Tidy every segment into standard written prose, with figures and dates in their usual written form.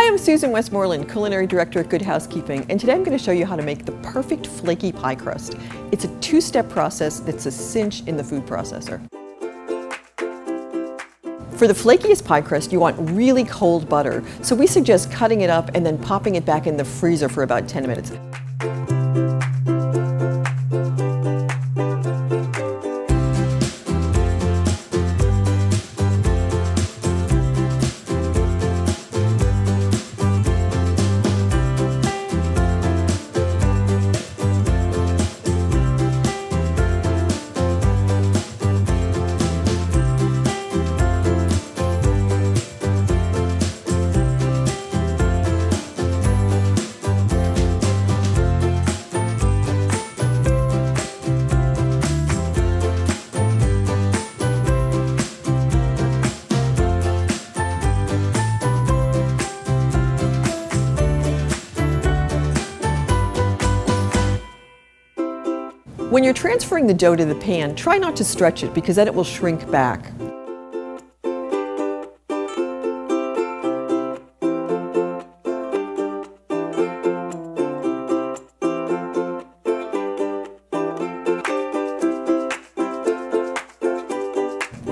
Hi, I'm Susan Westmoreland, Culinary Director at Good Housekeeping, and today I'm going to show you how to make the perfect flaky pie crust. It's a two-step process that's a cinch in the food processor. For the flakiest pie crust, you want really cold butter, so we suggest cutting it up and then popping it back in the freezer for about 10 minutes. When you're transferring the dough to the pan, try not to stretch it because then it will shrink back.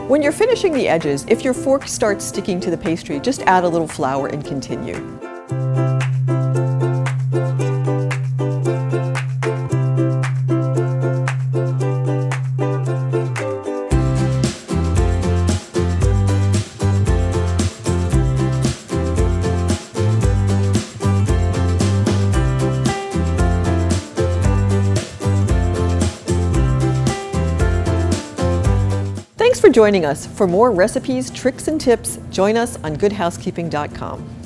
When you're finishing the edges, if your fork starts sticking to the pastry, just add a little flour and continue. Thanks for joining us. For more recipes, tricks, and tips, join us on goodhousekeeping.com.